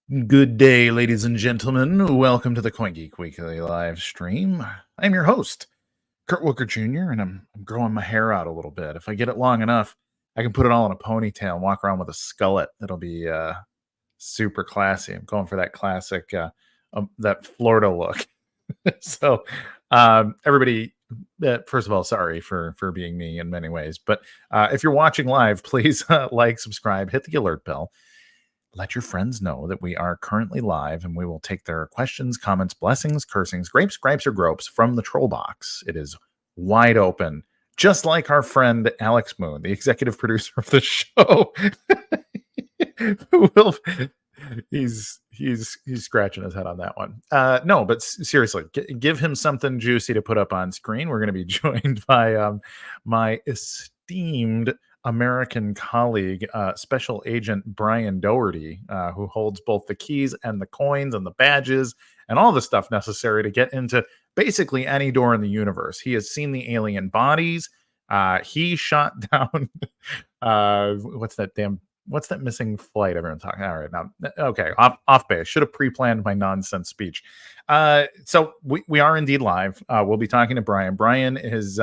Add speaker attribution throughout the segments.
Speaker 1: Good day, ladies and gentlemen. Welcome to the CoinGeek Weekly live stream. I'm your host, Kurt Wuckert Jr., and I'm growing my hair out a little bit. If I get it long enough, I can put it all in a ponytail and walk around with a skullet. It'll be super classy. I'm going for that classic, that Florida look. So, everybody, first of all, sorry for being me in many ways. But if you're watching live, please like, subscribe, hit the alert bell. Let your friends know that we are currently live and we will take their questions, comments, blessings, cursings, grapes, gripes, or gropes from the troll box. It is wide open, just like our friend Alex Moon, the executive producer of the show. He's scratching his head on that one. No, but seriously, give him something juicy to put up on screen. We're going to be joined by my esteemed American colleague, Special Agent Bryan Daugherty, who holds both the keys and the coins and the badges and all the stuff necessary to get into basically any door in the universe. He has seen the alien bodies. He shot down what's that missing flight everyone's talking? All right, now, okay, off base. Should have pre-planned my nonsense speech. So we are indeed live. We'll be talking to Bryan. Bryan is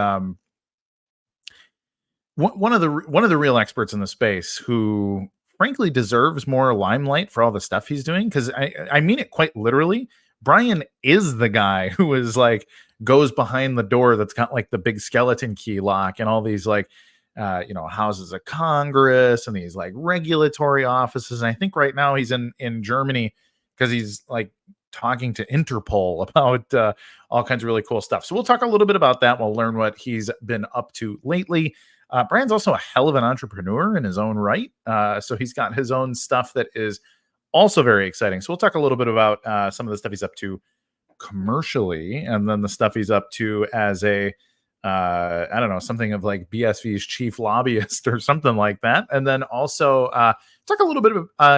Speaker 1: one of the real experts in the space who frankly deserves more limelight for all the stuff he's doing, because I mean it quite literally. Bryan is the guy who is like goes behind the door that's got like the big skeleton key lock and all these like houses of Congress and these like regulatory offices. And I think right now he's in Germany because he's like talking to Interpol about all kinds of really cool stuff. So we'll talk a little bit about that. We'll learn what he's been up to lately. Bryan's also a hell of an entrepreneur in his own right. So he's got his own stuff that is also very exciting. So we'll talk a little bit about some of the stuff he's up to commercially, and then the stuff he's up to as a, I don't know, something of like BSV's chief lobbyist or something like that. And then also talk a little bit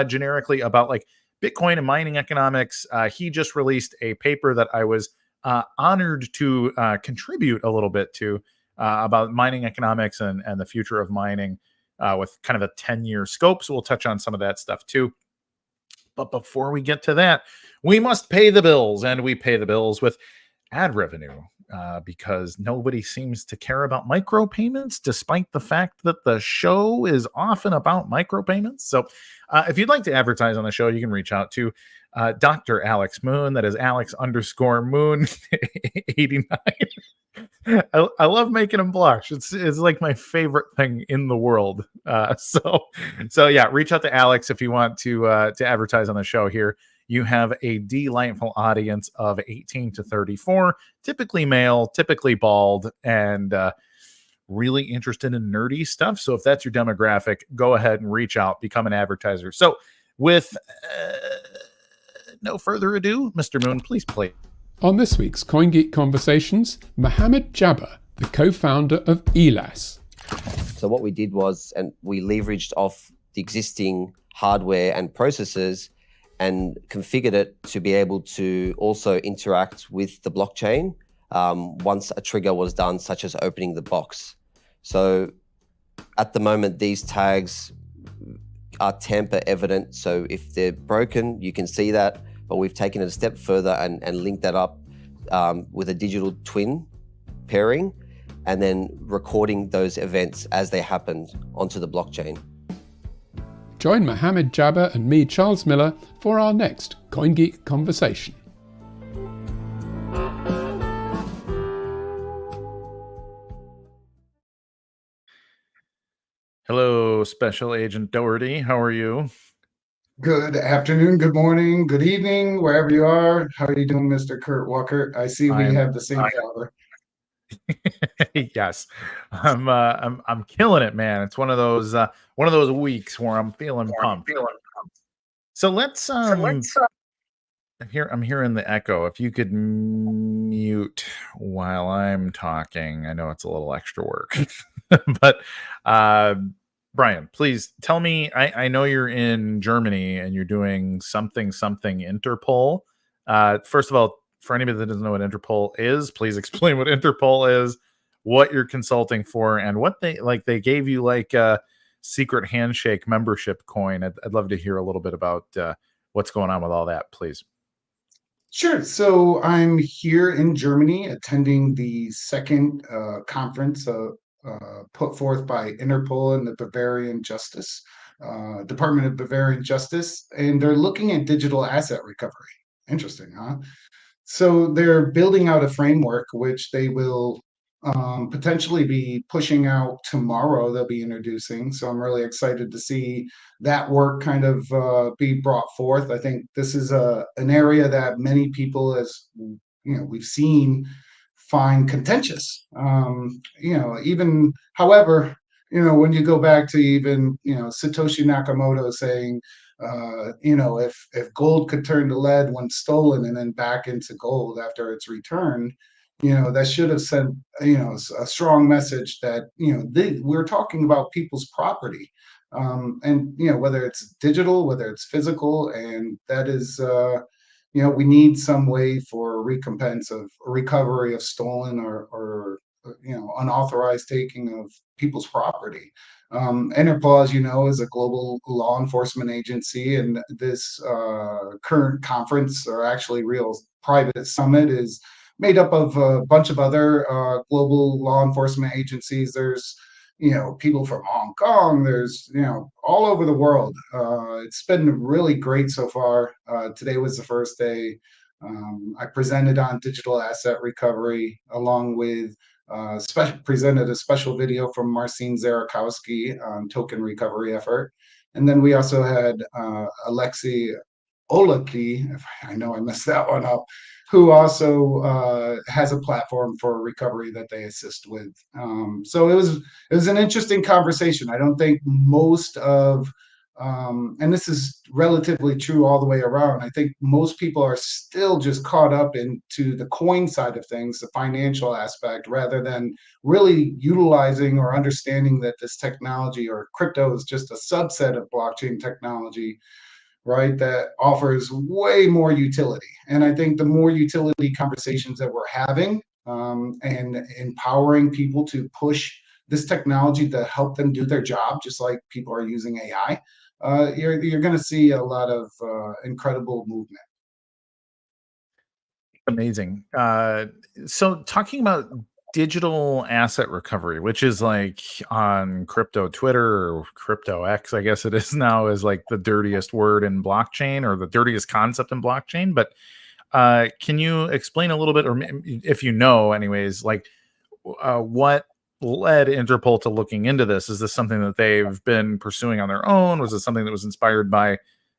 Speaker 1: generically about like Bitcoin and mining economics. He just released a paper that I was honored to contribute a little bit to, about mining economics and the future of mining with kind of a 10-year scope. So we'll touch on some of that stuff too. But before we get to that, we must pay the bills, and we pay the bills with ad revenue because nobody seems to care about micropayments, despite the fact that the show is often about micropayments. So if you'd like to advertise on the show, you can reach out to Dr. Alex Moon. That is Alex_Moon 89. I love making him blush. It's like my favorite thing in the world. So yeah, reach out to Alex if you want to advertise on the show here. You have a delightful audience of 18 to 34, typically male, typically bald, and really interested in nerdy stuff. So if that's your demographic, go ahead and reach out, become an advertiser. So with no further ado, Mr. Moon, please play.
Speaker 2: On this week's CoinGeek Conversations, Mohammed Jabber, the co-founder of ELAS.
Speaker 3: So what we did was, and we leveraged off the existing hardware and processors and configured it to be able to also interact with the blockchain once a trigger was done, such as opening the box. So at the moment, these tags are tamper evident. So if they're broken, you can see that. But we've taken it a step further and linked that up with a digital twin pairing, and then recording those events as they happened onto the blockchain.
Speaker 2: Join Mohammed Jabber and me, Charles Miller, for our next CoinGeek Conversation.
Speaker 1: Hello, Special Agent Daugherty. How are you?
Speaker 4: Good afternoon, good morning, good evening, wherever you are. How are you doing, Mr. Kurt Wuckert? I see we have the same father.
Speaker 1: Yes, I'm killing it, man. It's one of those weeks where I'm feeling pumped. So let's I'm hearing the echo. If you could mute while I'm talking, I know it's a little extra work, but Bryan, please tell me. I know you're in Germany and you're doing something Interpol. First of all, for anybody that doesn't know what Interpol is, please explain what Interpol is, what you're consulting for, and what they gave you like a secret handshake membership coin. I'd love to hear a little bit about what's going on with all that, please.
Speaker 4: Sure. So I'm here in Germany attending the second conference put forth by INTERPOL and the Bavarian Justice, Department of Bavarian Justice, and they're looking at digital asset recovery. Interesting, huh? So they're building out a framework which they will potentially be pushing out tomorrow. They'll be introducing. So I'm really excited to see that work kind of be brought forth. I think this is an area that many people, as we've seen, find contentious. Even however, when you go back to even Satoshi Nakamoto saying, if gold could turn to lead when stolen and then back into gold after it's returned, that should have sent, a strong message that, we're talking about people's property. And, whether it's digital, whether it's physical, and that is, we need some way for recompense of recovery of stolen or unauthorized taking of people's property. INTERPOL, as you know, is a global law enforcement agency, and this current conference, or actually real private summit, is made up of a bunch of other global law enforcement agencies. There's people from Hong Kong. There's all over the world. It's been really great so far. Today was the first day. I presented on digital asset recovery along with presented a special video from Marcin Zarakowski on token recovery effort. And then we also had Alexei Olaki, if I know I messed that one up, who also has a platform for recovery that they assist with. So it was an interesting conversation. I don't think most of and this is relatively true all the way around. I think most people are still just caught up into the coin side of things, the financial aspect, rather than really utilizing or understanding that this technology or crypto is just a subset of blockchain technology, right, that offers way more utility. And I think the more utility conversations that we're having and empowering people to push this technology to help them do their job, just like people are using AI, you're going to see a lot of incredible movement.
Speaker 1: Amazing. So talking about digital asset recovery, which is like on crypto Twitter or crypto X, I guess it is now, is like the dirtiest word in blockchain, or the dirtiest concept in blockchain. But can you explain a little bit, or if you know anyways, like what led Interpol to looking into this? Is this something that they've been pursuing on their own? Was it something that was inspired by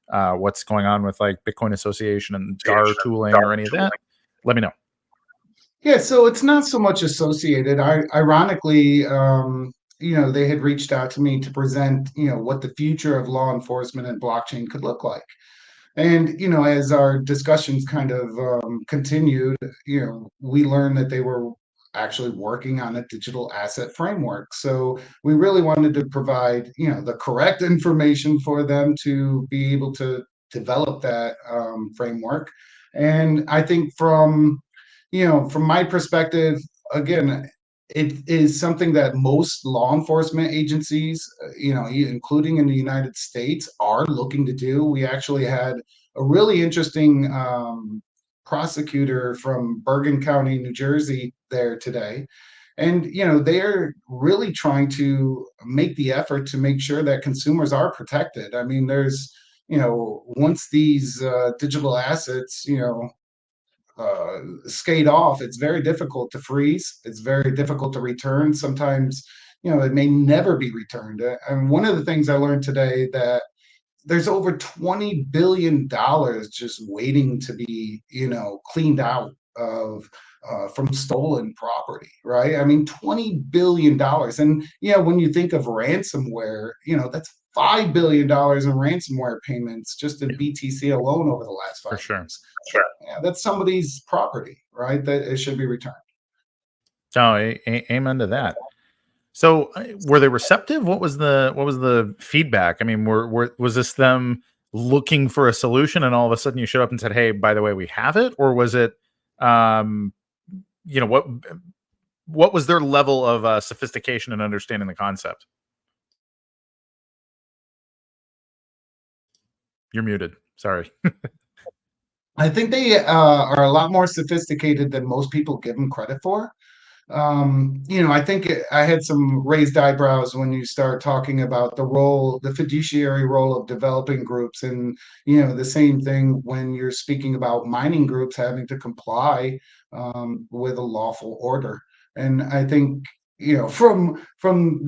Speaker 1: what's going on with like Bitcoin Association and DAR tooling or any of that? Let me know.
Speaker 4: Yeah, so it's not so much associated. Ironically, they had reached out to me to present, what the future of law enforcement and blockchain could look like. And, as our discussions kind of continued, we learned that they were actually working on a digital asset framework. So we really wanted to provide, the correct information for them to be able to develop that framework. And I think from my perspective, again, it is something that most law enforcement agencies, including in the United States, are looking to do. We actually had a really interesting prosecutor from Bergen County, New Jersey, there today. And, they're really trying to make the effort to make sure that consumers are protected. I mean, there's, once these digital assets, skate off, it's very difficult to freeze. It's very difficult to return. Sometimes, it may never be returned. And one of the things I learned today, that there's over $20 billion just waiting to be, cleaned out of from stolen property, right? I mean, $20 billion. And, when you think of ransomware, that's $5 billion in ransomware payments just in BTC alone over the last 5 years.
Speaker 1: Sure.
Speaker 4: Yeah, that's somebody's property, right? That it should be returned.
Speaker 1: Oh, amen to that. So were they receptive? What was the feedback? I mean, was this them looking for a solution and all of a sudden you showed up and said, "Hey, by the way, we have it"? Or was it, what was their level of sophistication and understanding the concept? You're muted. Sorry.
Speaker 4: I think they are a lot more sophisticated than most people give them credit for. I think I had some raised eyebrows when you start talking about the fiduciary role of developing groups, and the same thing when you're speaking about mining groups having to comply with a lawful order. And I think from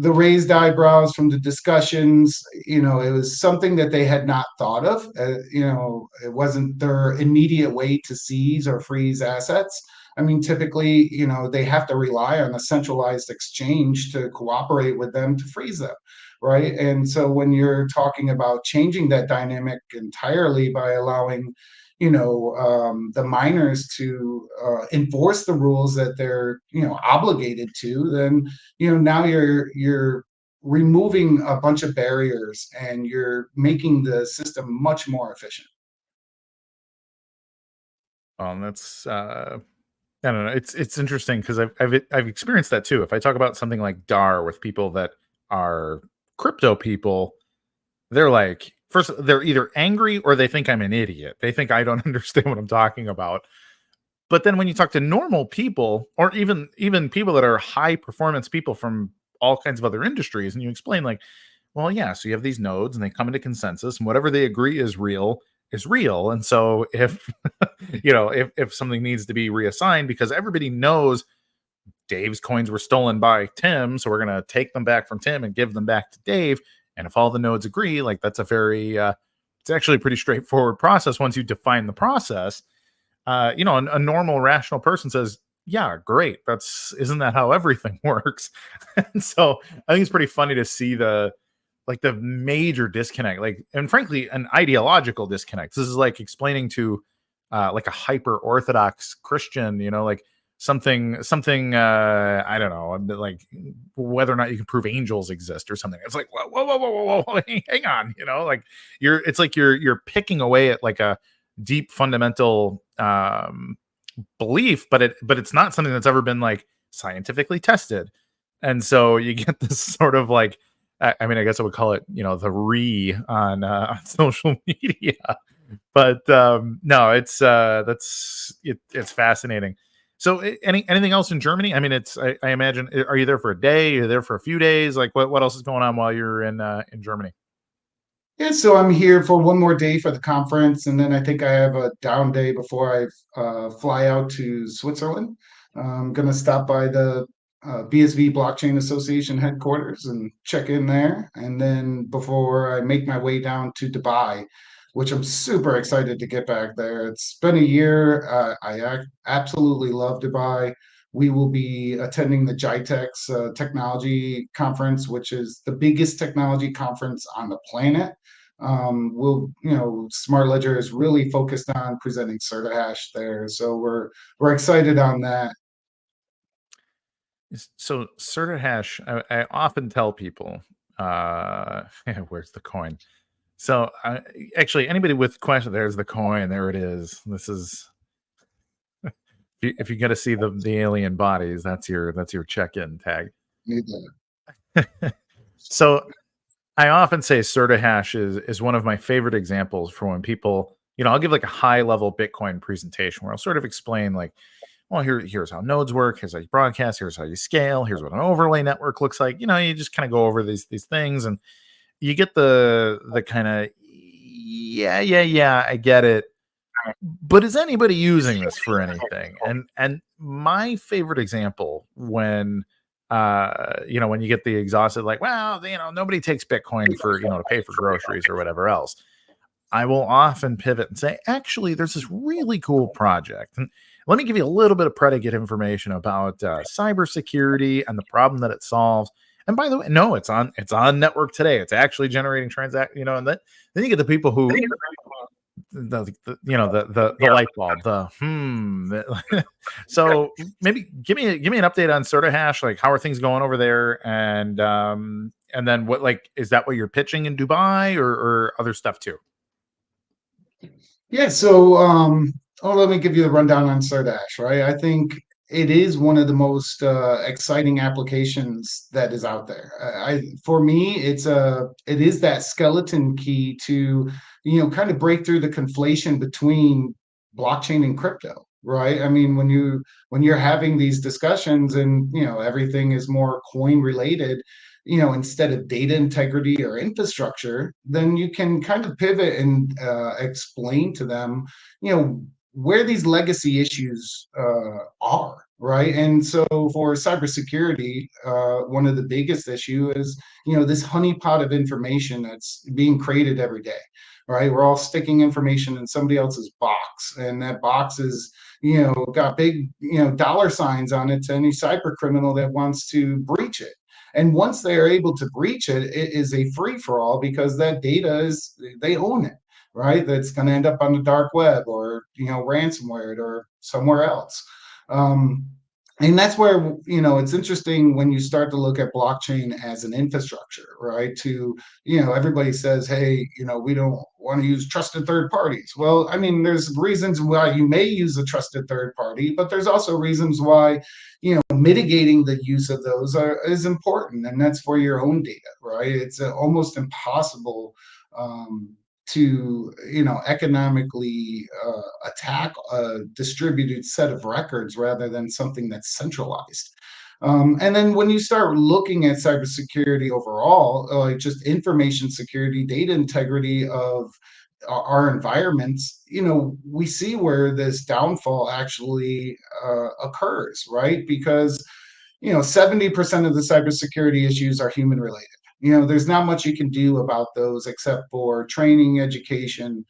Speaker 4: the raised eyebrows, from the discussions, it was something that they had not thought of. It wasn't their immediate way to seize or freeze assets. I mean, typically, they have to rely on a centralized exchange to cooperate with them to freeze them, right? And so when you're talking about changing that dynamic entirely by allowing, the miners to enforce the rules that they're, obligated to, then, now you're removing a bunch of barriers and you're making the system much more efficient.
Speaker 1: That's I don't know. It's interesting because I've experienced that too. If I talk about something like DAR with people that are crypto people, they're like, first, they're either angry or they think I'm an idiot. They think I don't understand what I'm talking about. But then when you talk to normal people, or even people that are high performance people from all kinds of other industries, and you explain like, well, yeah, so you have these nodes and they come into consensus, and whatever they agree is real is real. And so if if something needs to be reassigned because everybody knows Dave's coins were stolen by Tim, so we're gonna take them back from Tim and give them back to Dave. And if all the nodes agree, like that's a very it's actually a pretty straightforward process once you define the process. A normal rational person says, yeah, great. Isn't that how everything works? And so I think it's pretty funny to see the major disconnect, like, and frankly, an ideological disconnect. This is like explaining to like a hyper orthodox Christian, like something I don't know, like whether or not you can prove angels exist or something. It's like whoa, hang on, like you're picking away at like a deep fundamental belief, but it's not something that's ever been like scientifically tested. And so you get this sort of like, I mean, I guess I would call it, the on social media. But no, it's fascinating. So anything else in Germany? I mean, I imagine, are you there for a day? Are you there for a few days? Like what else is going on while you're in Germany?
Speaker 4: Yeah, so I'm here for one more day for the conference, and then I think I have a down day before I fly out to Switzerland. I'm going to stop by the BSV Blockchain Association headquarters and check in there, and then before I make my way down to Dubai, which I'm super excited to get back there. It's been a year. Absolutely love Dubai. We will be attending the GITEX technology conference, which is the biggest technology conference on the planet. SmartLedger is really focused on presenting CertiHash there, so we're excited on that.
Speaker 1: So CertiHash, I often tell people, where's the coin? So actually, anybody with question, there's the coin. There it is. This is if you get to see the alien bodies, that's your check-in tag.
Speaker 4: Need that.
Speaker 1: So I often say CertiHash is one of my favorite examples for when people, I'll give like a high level Bitcoin presentation where I'll sort of explain like, well, here's how nodes work, here's how you broadcast, here's how you scale, here's what an overlay network looks like. You just kind of go over these things and you get the kind of, yeah, I get it. But is anybody using this for anything? And my favorite example when when you get the exhausted, like, well, nobody takes Bitcoin for, to pay for groceries or whatever else. I will often pivot and say, actually, there's this really cool project. And let me give you a little bit of predicate information about cybersecurity and the problem that it solves. And by the way, no, it's on network today. It's actually generating and then you get the people who the light bulb, so maybe give me an update on CertiHash, like how are things going over there, and then what, like, is that what you're pitching in Dubai or other stuff too?
Speaker 4: Yeah, so let me give you the rundown on CertiHash, right? I think it is one of the most exciting applications that is out there. For me, it is that skeleton key to, kind of break through the conflation between blockchain and crypto, right? I mean, when you're having these discussions and, everything is more coin related, instead of data integrity or infrastructure, then you can kind of pivot and explain to them, where these legacy issues are, right? And so for cybersecurity, one of the biggest issue is, this honeypot of information that's being created every day, right? We're all sticking information in somebody else's box, and that box is, got big, dollar signs on it to any cyber criminal that wants to breach it. And once they are able to breach it, it is a free for all because that data they own it, right? That's going to end up on the dark web or, ransomware or somewhere else. And that's where, it's interesting when you start to look at blockchain as an infrastructure, right? Everybody says, hey, we don't want to use trusted third parties. Well, I mean, there's reasons why you may use a trusted third party, but there's also reasons why, mitigating the use of those is important. And that's for your own data, right? It's almost impossible to economically attack a distributed set of records rather than something that's centralized. And then when you start looking at cybersecurity overall, like just information security, data integrity of our environments, we see where this downfall actually occurs, right? Because 70% of the cybersecurity issues are human related. There's not much you can do about those except for training, education.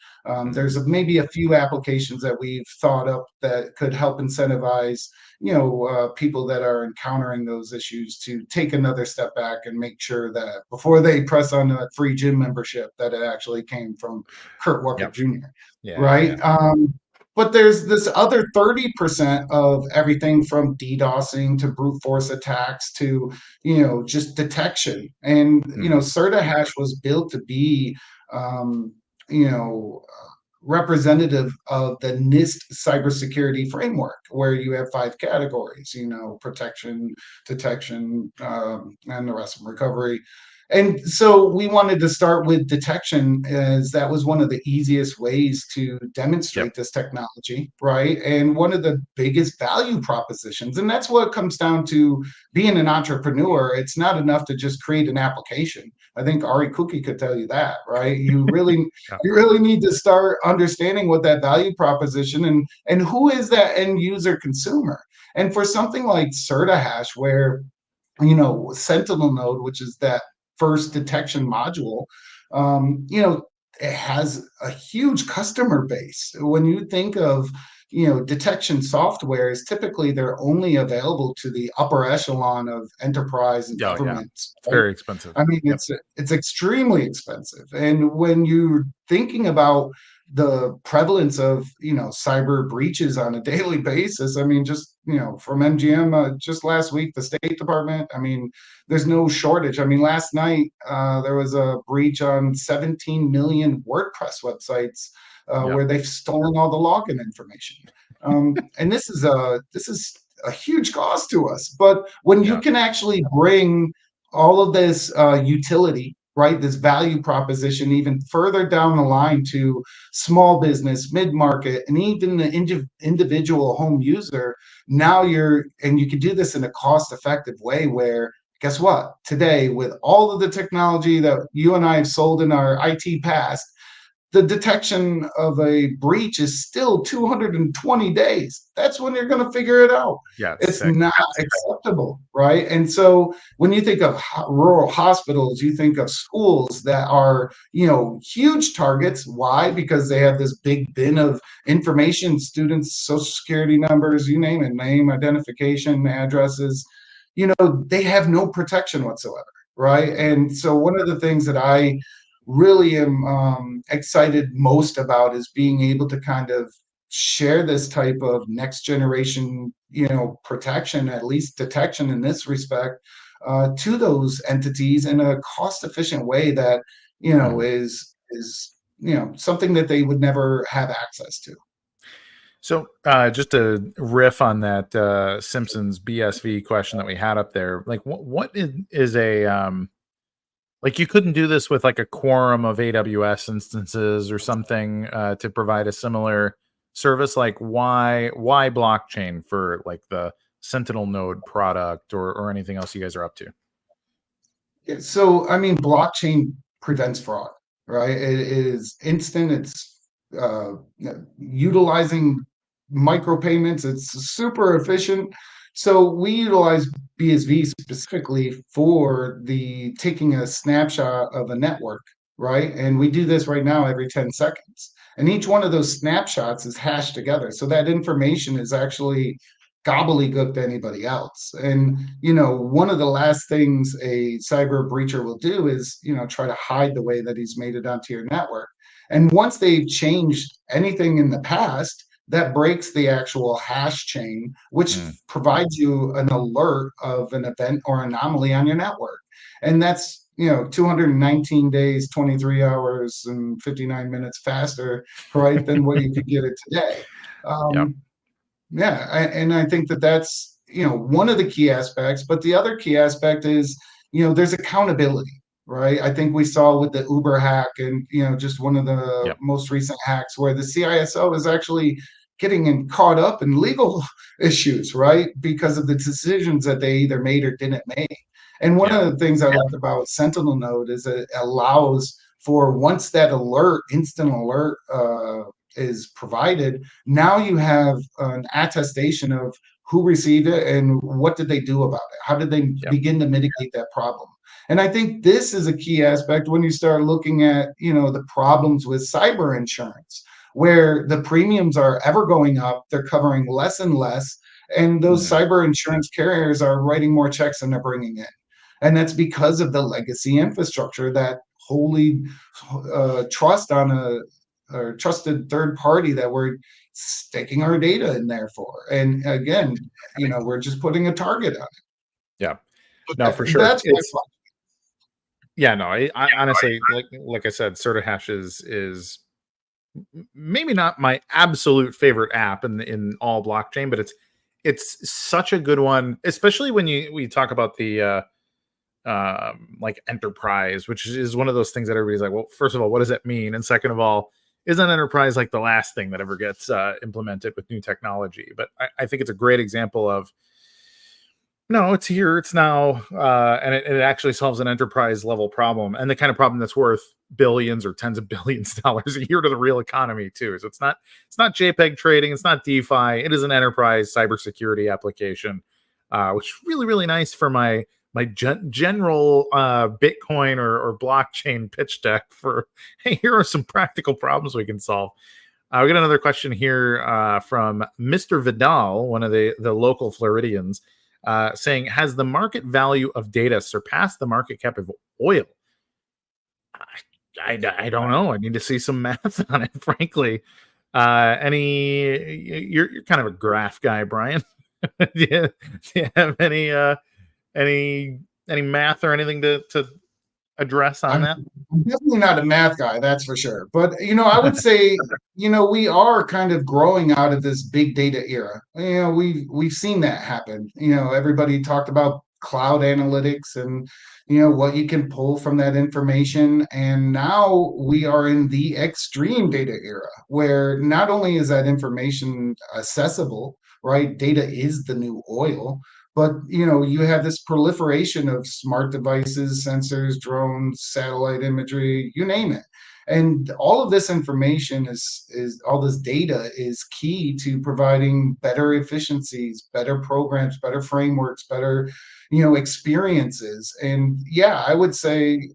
Speaker 4: There's maybe a few applications that we've thought up that could help incentivize, people that are encountering those issues to take another step back and make sure that before they press on a free gym membership, that it actually came from Kurt Wuckert Jr.
Speaker 1: Yeah,
Speaker 4: right?
Speaker 1: yeah.
Speaker 4: But there's this other 30% of everything from DDoSing to brute force attacks to, just detection. And, CertiHash was built to be, you know, representative of the NIST cybersecurity framework, where you have 5 categories, protection, detection, and the rest of them, recovery. And so we wanted to start with detection, as that was one of the easiest ways to demonstrate this technology, right? And one of the biggest value propositions. And that's what it comes down to being an entrepreneur. It's not enough to just create an application. I think Ari Cookie could tell you that, right? You really you really need to start understanding what that value proposition and who is that end user consumer. And for something like CertiHash, where Sentinel Node, which is that first detection module, it has a huge customer base. When you think of, detection software, is typically they're only available to the upper echelon of enterprise and governments.
Speaker 1: It's very expensive.
Speaker 4: I mean, it's extremely expensive. And when you're thinking about the prevalence of, cyber breaches on a daily basis, I mean, just, from MGM, just last week, the State Department, I mean, there's no shortage. I mean, last night, there was a breach on 17 million WordPress websites where they've stolen all the login information. And this is a huge cost to us. But when you can actually bring all of this utility, right, this value proposition, even further down the line to small business, mid-market, and even the individual home user, now you can do this in a cost-effective way where, guess what? Today, with all of the technology that you and I have sold in our IT past, the detection of a breach is still 220 days. That's when you're going to figure it out. It's not acceptable, right? And so when you think of rural hospitals, you think of schools that are, huge targets. Why? Because they have this big bin of information, students, social security numbers, you name it, name, identification, addresses. They have no protection whatsoever, right? And so one of the things that I really am excited most about is being able to kind of share this type of next generation, protection, at least detection in this respect, to those entities in a cost efficient way that, is something that they would never have access to.
Speaker 1: So just to riff on that Simpsons BSV question that we had up there, like what is a like you couldn't do this with like a quorum of AWS instances or something to provide a similar service? Like why blockchain for like the Sentinel Node product or anything else you guys are up to?
Speaker 4: Yeah, so, I mean, blockchain prevents fraud, right? It is instant. It's utilizing micropayments. It's super efficient. So we utilize BSV specifically for the taking a snapshot of a network, right? And we do this right now every 10 seconds. And each one of those snapshots is hashed together. So that information is actually gobbledygook to anybody else. And, one of the last things a cyber breacher will do is, try to hide the way that he's made it onto your network. And once they've changed anything in the past, that breaks the actual hash chain, which provides you an alert of an event or anomaly on your network. And that's, 219 days, 23 hours, and 59 minutes faster, right, than what you could get it today.
Speaker 1: Yeah.
Speaker 4: Yeah, and I think that that's, one of the key aspects, but the other key aspect is, there's accountability, right? I think we saw with the Uber hack and, just one of the
Speaker 1: Yep.
Speaker 4: most recent hacks where the CISO is actually getting caught up in legal issues, right? Because of the decisions that they either made or didn't make. And one of the things I like about Sentinel Node is it allows for once that instant alert is provided, now you have an attestation of who received it and what did they do about it? How did they begin to mitigate that problem? And I think this is a key aspect when you start looking at, the problems with cyber insurance, where the premiums are ever going up, they're covering less and less, and those cyber insurance carriers are writing more checks than they're bringing in. And that's because of the legacy infrastructure that wholly trust on a trusted third party that we're staking our data in there for. And again, we're just putting a target on it.
Speaker 1: Yeah. No, for sure.
Speaker 4: That's
Speaker 1: yeah, no, I honestly, like I said, CertiHash is maybe not my absolute favorite app in all blockchain, but it's such a good one, especially when we talk about the like enterprise, which is one of those things that everybody's like, well, first of all, what does that mean? And second of all, isn't enterprise like the last thing that ever gets implemented with new technology? But I think it's a great example of, no, it's here, it's now, and it actually solves an enterprise level problem, and the kind of problem that's worth billions or tens of billions of dollars a year to the real economy too. So it's not JPEG trading, it's not DeFi, it is an enterprise cybersecurity application, which is really, really nice for my general Bitcoin or blockchain pitch deck for, hey, here are some practical problems we can solve. We got another question here from Mr. Vidal, one of the local Floridians, saying, has the market value of data surpassed the market cap of oil? I don't know. I need to see some math on it, frankly. You're kind of a graph guy, Brian. do you have any math or anything to address on that?
Speaker 4: I'm definitely not a math guy, that's for sure. But I would say, we are kind of growing out of this big data era. We've seen that happen. Everybody talked about cloud analytics and what you can pull from that information. And now we are in the extreme data era, where not only is that information accessible, right? Data is the new oil. But you have this proliferation of smart devices, sensors, drones, satellite imagery, you name it. And all of this information is all this data is key to providing better efficiencies, better programs, better frameworks, better experiences. And yeah, I would say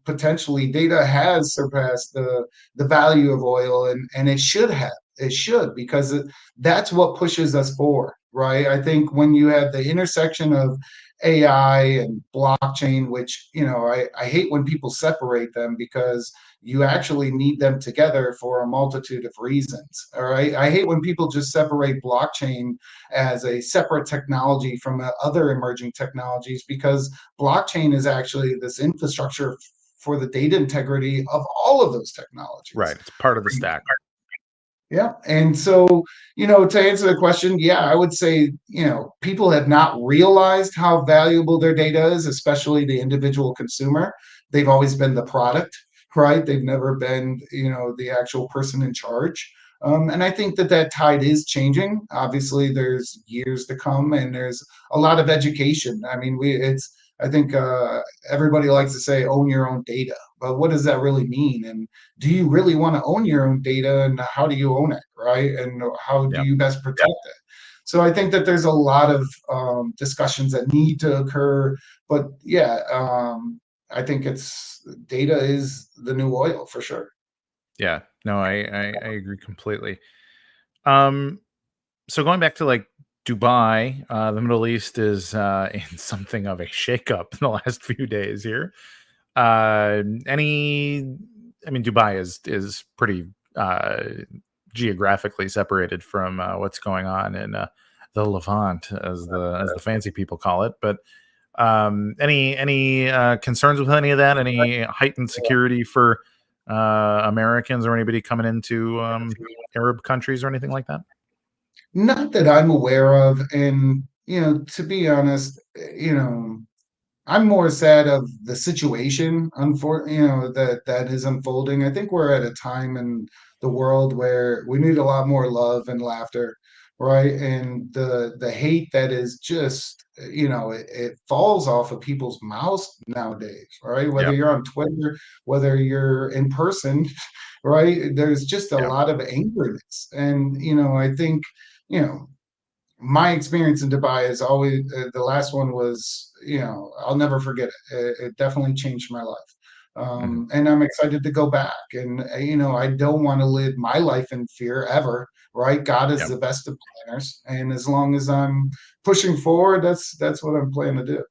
Speaker 4: potentially data has surpassed the value of oil, and it should have. It should, because that's what pushes us forward, right? I think when you have the intersection of AI and blockchain, which I hate when people separate them, because you actually need them together for a multitude of reasons. All right, I hate when people just separate blockchain as a separate technology from other emerging technologies, because blockchain is actually this infrastructure for the data integrity of all of those technologies.
Speaker 1: Right, it's part of the stack.
Speaker 4: Yeah. And so, to answer the question, yeah, I would say, people have not realized how valuable their data is, especially the individual consumer. They've always been the product, right? They've never been, the actual person in charge. And I think that tide is changing. Obviously, there's years to come, and there's a lot of education. I mean, I think everybody likes to say own your own data, but what does that really mean? And do you really want to own your own data, and how do you own it, right? And how do
Speaker 1: Yeah.
Speaker 4: you best protect it? So I think that there's a lot of discussions that need to occur. But yeah, I think data is the new oil for sure.
Speaker 1: Yeah. No, I agree completely. So going back to like Dubai, the Middle East is in something of a shakeup in the last few days here. Dubai is pretty geographically separated from what's going on in the Levant, as the fancy people call it. But any concerns with any of that? Any heightened security for Americans or anybody coming into Arab countries or anything like that?
Speaker 4: Not that I'm aware of. And, to be honest, I'm more sad of the situation, that is unfolding. I think we're at a time in the world where we need a lot more love and laughter, right? And the hate that is just, it falls off of people's mouths nowadays, right? Whether
Speaker 1: Yep.
Speaker 4: you're on Twitter, whether you're in person, right? There's just a
Speaker 1: Yep.
Speaker 4: lot of angerness. And, I think, you know, my experience in Dubai is always the last one was, I'll never forget it. It definitely changed my life.
Speaker 1: Mhm.
Speaker 4: And I'm excited to go back. And, I don't want to live my life in fear ever, right? God is
Speaker 1: Yep.
Speaker 4: the best of planners. And as long as I'm pushing forward, that's what I'm planning to do.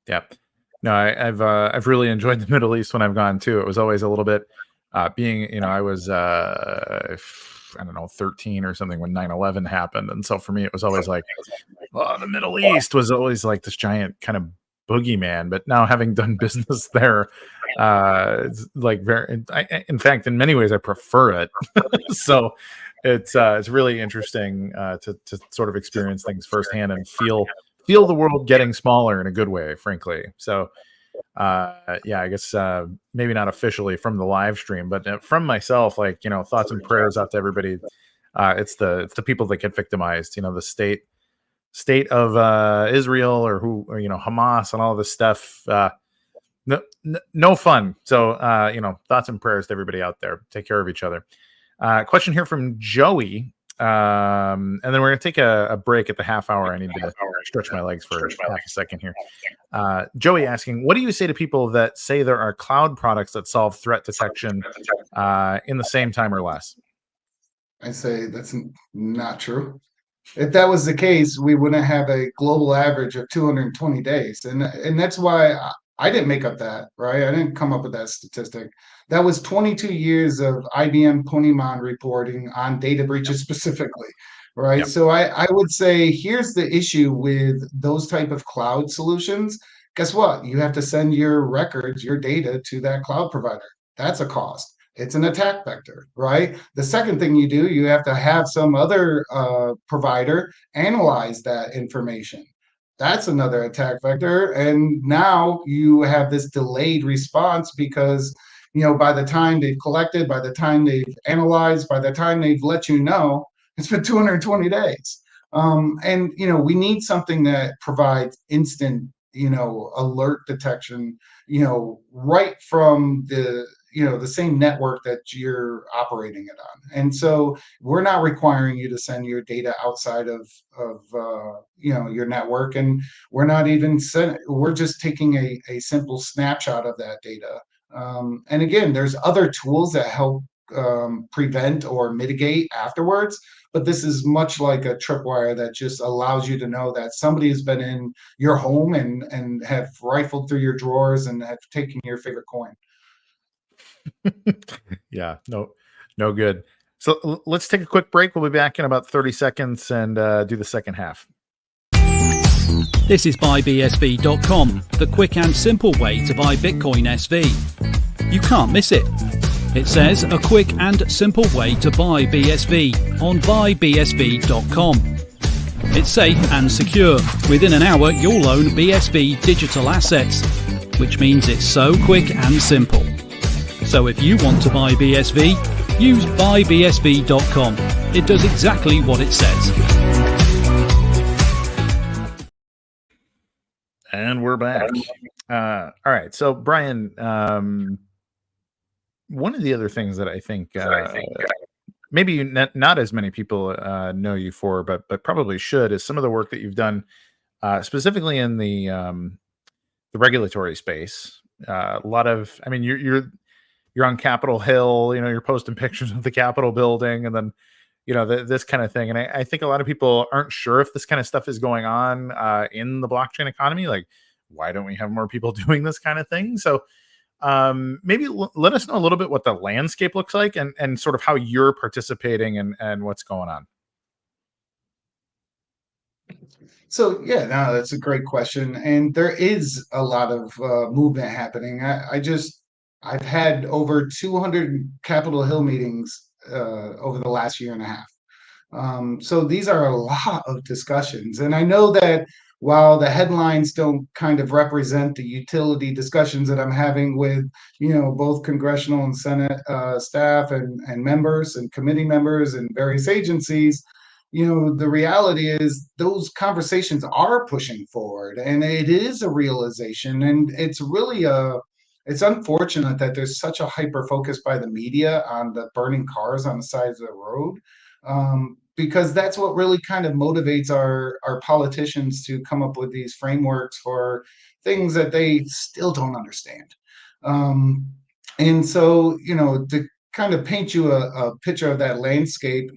Speaker 1: Yep. No, I've really enjoyed the Middle East when I've gone too. It was always a little bit I was I don't know, 13 or something when 9/11 happened, and so for me it was always like, oh, the Middle East was always like this giant kind of boogeyman. But now, having done business there, it's like in fact, in many ways, I prefer it. So it's really interesting to sort of experience things firsthand and feel the world getting smaller in a good way, frankly. So yeah, I guess maybe not officially from the live stream, but from myself, like, thoughts and prayers out to everybody. It's the people that get victimized, the state of Israel, or Hamas and all this stuff. No fun. So thoughts and prayers to everybody out there. Take care of each other. Question here from Joey. And then we're going to take a break at the half hour. I need to stretch my legs for half a second here. Joey asking, what do you say to people that say there are cloud products that solve threat detection in the same time or less?
Speaker 4: I say that's not true. If that was the case, we wouldn't have a global average of 220 days. And that's why I didn't make up that, right? I didn't come up with that statistic. That was 22 years of IBM Ponemon reporting on data breaches specifically, right?
Speaker 1: Yep.
Speaker 4: So I would say, here's the issue with those type of cloud solutions. Guess what? You have to send your records, your data, to that cloud provider. That's a cost. It's an attack vector, right? The second thing you do, you have to have some other provider analyze that information. That's another attack vector. And now you have this delayed response because, by the time they've collected, by the time they've analyzed, by the time they've let you know, it's been 220 days. And, we need something that provides instant, alert detection, right from the same network that you're operating it on. And so we're not requiring you to send your data outside of your network. And we're not even we're just taking a simple snapshot of that data. And again, there's other tools that help prevent or mitigate afterwards. But this is much like a tripwire that just allows you to know that somebody has been in your home and have rifled through your drawers and have taken your favorite coin.
Speaker 1: Yeah, no good. So let's take a quick break. We'll be back in about 30 seconds and do the second half.
Speaker 5: This is buybsv.com, the quick and simple way to buy Bitcoin SV. You can't miss it. It says a quick and simple way to buy BSV on buybsv.com. It's safe and secure. Within an hour, you'll own BSV digital assets, which means it's so quick and simple. So if you want to buy BSV, use buybsv.com. It does exactly what it says.
Speaker 1: And we're back. All right. So, Bryan, one of the other things that I think maybe not as many people know you for, but probably should, is some of the work that you've done specifically in the regulatory space. A lot of, I mean, you're on Capitol Hill. You're posting pictures of the Capitol building, and then this kind of thing. And I think a lot of people aren't sure if this kind of stuff is going on in the blockchain economy. Like, why don't we have more people doing this kind of thing? So maybe let us know a little bit what the landscape looks like and sort of how you're participating and what's going on.
Speaker 4: So yeah, no, that's a great question, and there is a lot of movement happening. I've had over 200 Capitol Hill meetings over the last year and a half. So these are a lot of discussions, and I know that while the headlines don't kind of represent the utility discussions that I'm having with both congressional and Senate staff and members and committee members and various agencies, the reality is those conversations are pushing forward, and it is a realization, and it's unfortunate that there's such a hyper focus by the media on the burning cars on the sides of the road, because that's what really kind of motivates our politicians to come up with these frameworks for things that they still don't understand. And so, to kind of paint you a picture of that landscape,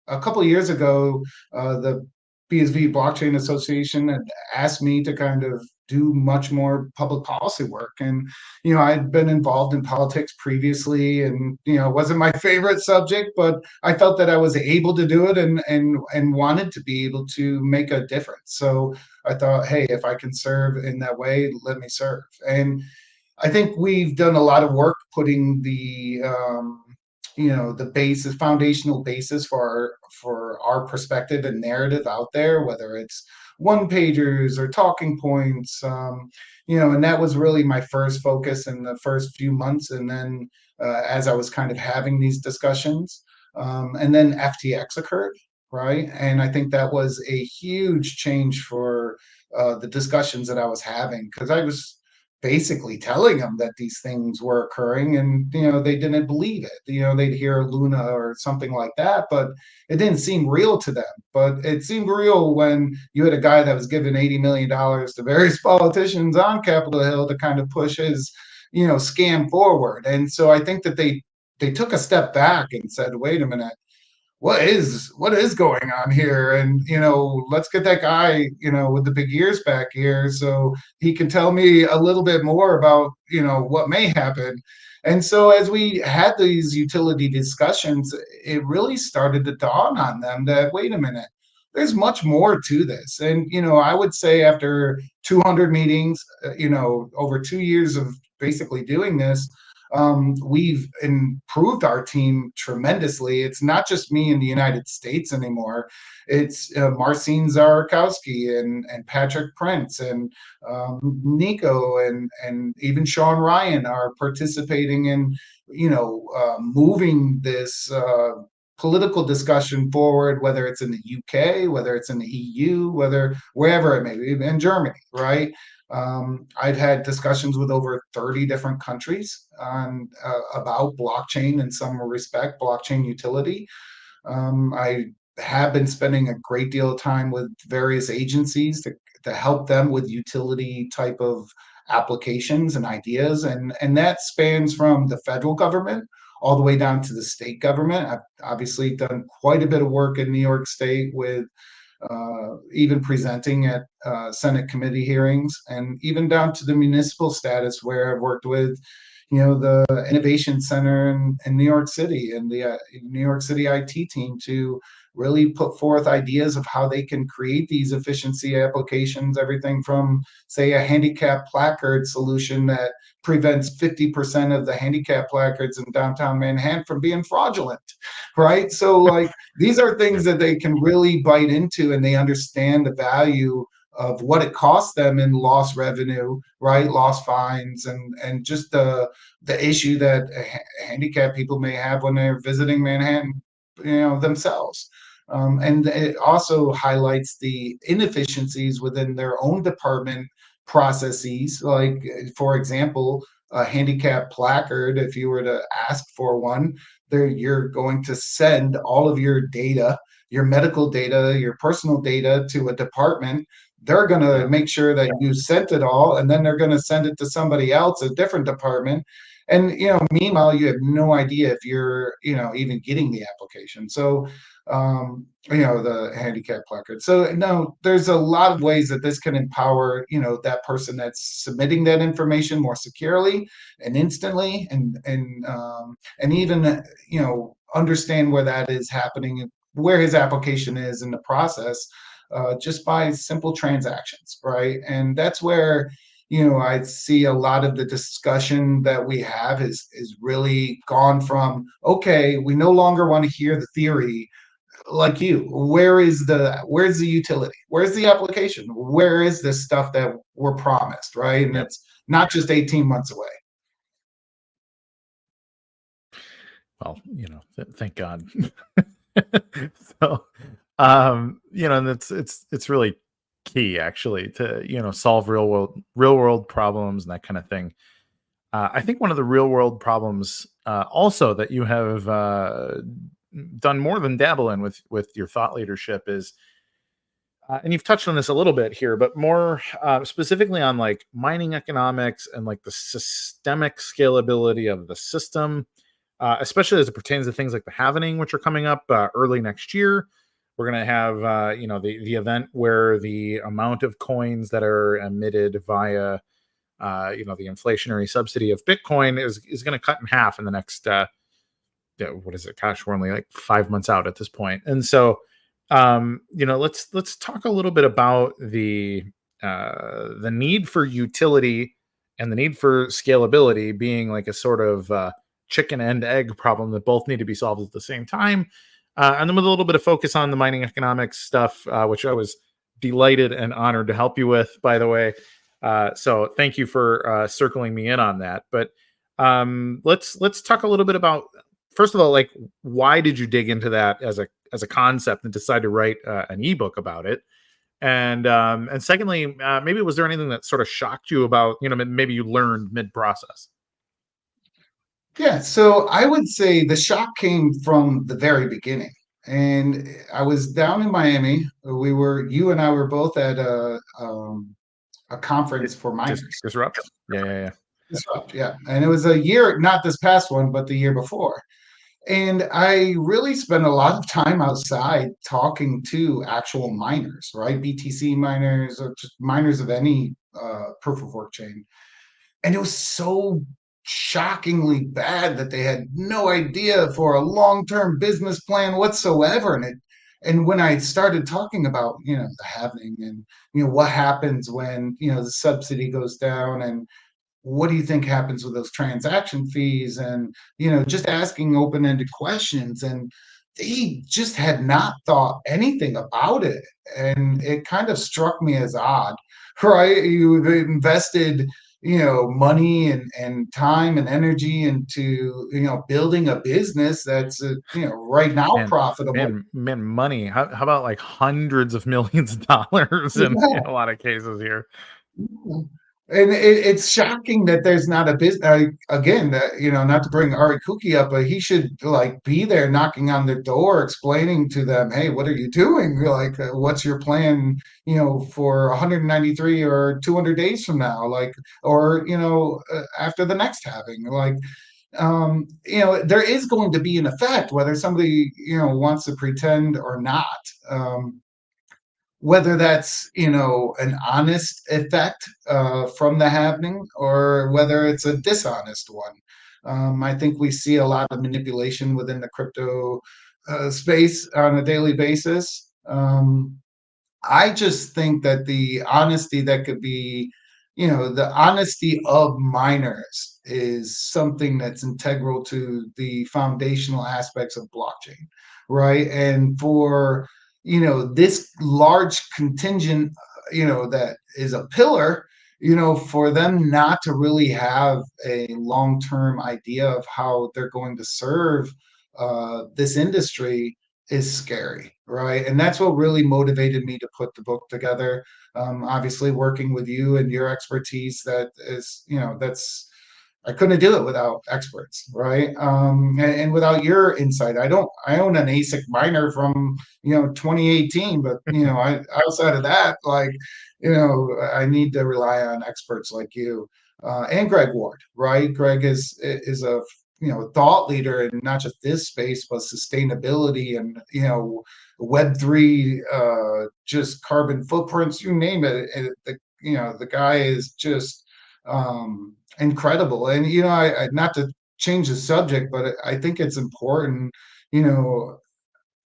Speaker 4: a couple of years ago, the BSV Blockchain Association had asked me to kind of do much more public policy work. And, I'd been involved in politics previously, and, it wasn't my favorite subject, but I felt that I was able to do it and wanted to be able to make a difference. So I thought, hey, if I can serve in that way, let me serve. And I think we've done a lot of work putting the foundational basis for our perspective and narrative out there, whether it's one pagers or talking points, and that was really my first focus in the first few months. And then as I was kind of having these discussions, and then FTX occurred, right? And I think that was a huge change for the discussions that I was having, because I was basically telling them that these things were occurring, and they didn't believe it. They'd hear Luna or something like that, but it didn't seem real to them. But it seemed real when you had a guy that was given $80 million to various politicians on Capitol Hill to kind of push his scam forward. And so I think that they took a step back and said, wait a minute, what is going on here? And let's get that guy with the big ears back here so he can tell me a little bit more about what may happen. And so as we had these utility discussions, it really started to dawn on them that, wait a minute, there's much more to this. And I would say after 200 meetings, over 2 years of basically doing this, we've improved our team tremendously. It's not just me in the United States anymore. It's Marcin Zarakowski and Patrick Prince and Nico and even Sean Ryan are participating in, moving this political discussion forward, whether it's in the UK, whether it's in the EU, wherever it may be, in Germany, right? I've had discussions with over 30 different countries on about blockchain in some respect, blockchain utility. I have been spending a great deal of time with various agencies to help them with utility type of applications and ideas, and that spans from the federal government all the way down to the state government. I've obviously done quite a bit of work in New York State with even presenting at Senate committee hearings, and even down to the municipal status, where I've worked with, the innovation center in New York City and the New York City IT team to really put forth ideas of how they can create these efficiency applications, everything from, say, a handicap placard solution that prevents 50% of the handicap placards in downtown Manhattan from being fraudulent, right? So like these are things that they can really bite into, and they understand the value of what it costs them in lost revenue, right? Lost fines, and just the issue that handicapped people may have when they're visiting Manhattan, themselves. And it also highlights the inefficiencies within their own department processes. Like, for example, a handicap placard, if you were to ask for one, there you're going to send all of your data, your medical data, your personal data to a department. They're going to make sure that you sent it all, and then they're going to send it to somebody else, a different department. And meanwhile, you have no idea if you're even getting the application. So the handicap placard. So no, there's a lot of ways that this can empower that person that's submitting that information more securely and instantly, and even understand where that is happening and where his application is in the process, just by simple transactions, right? And that's where I see a lot of the discussion that we have is really gone from, okay, we no longer want to hear the theory. Like where's the utility? Where's the application? Where is this stuff that we're promised, right? And it's not just 18 months away.
Speaker 1: Well, thank God. So, and it's really key actually to solve real world problems and that kind of thing. I think one of the real world problems also that you have done more than dabble in with your thought leadership is, and you've touched on this a little bit here, but more specifically on like mining economics and like the systemic scalability of the system, especially as it pertains to things like the halvening, which are coming up early next year. We're going to have the event where the amount of coins that are emitted via the inflationary subsidy of Bitcoin is going to cut in half in the next what is it? Gosh, we're only like 5 months out at this point. And so, let's talk a little bit about the need for utility and the need for scalability being like a sort of chicken and egg problem that both need to be solved at the same time. And then with a little bit of focus on the mining economics stuff, which I was delighted and honored to help you with, by the way. So thank you for circling me in on that. But let's talk a little bit about, first of all, like, why did you dig into that as a concept and decide to write an ebook about it? And secondly, maybe was there anything that sort of shocked you about, maybe you learned mid-process?
Speaker 4: Yeah, so I would say the shock came from the very beginning. And I was down in Miami. You and I were both at a conference for miners.
Speaker 1: Disrupt? Yeah.
Speaker 4: Disrupt, yeah. And it was a year, not this past one, but the year before. And I really spent a lot of time outside talking to actual miners, right? BTC miners, or just miners of any proof of work chain. And it was so shockingly bad that they had no idea for a long-term business plan whatsoever. And when I started talking about, the halving and, what happens when, the subsidy goes down, and what do you think happens with those transaction fees, and, just asking open-ended questions, and they just had not thought anything about it. And it kind of struck me as odd, right? You've invested money and time and energy into building a business that's right now profitable.
Speaker 1: Man, money. How about like hundreds of millions of dollars in a lot of cases here?
Speaker 4: And it's shocking that there's not a business. Again, not to bring Ari Kuki up, but he should like be there knocking on their door, explaining to them, "Hey, what are you doing? Like, what's your plan? For 193 or 200 days from now, like, or after the next halving, like." There is going to be an effect, whether somebody wants to pretend or not. whether that's, an honest effect from the happening, or whether it's a dishonest one. I think we see a lot of manipulation within the crypto space on a daily basis. I just think that the honesty that could be, the honesty of miners is something that's integral to the foundational aspects of blockchain, right? And for, this large contingent, that is a pillar, for them not to really have a long-term idea of how they're going to serve this industry is scary, right? And that's what really motivated me to put the book together. Obviously, working with you and your expertise, that is, that's I couldn't do it without experts, right? And without your insight. I own an ASIC miner from 2018, but outside of that, like, I need to rely on experts like you and Greg Ward, right? Greg is a thought leader in not just this space but sustainability and Web3, just carbon footprints, you name it. The guy is just incredible. And I not to change the subject, but I think it's important. you know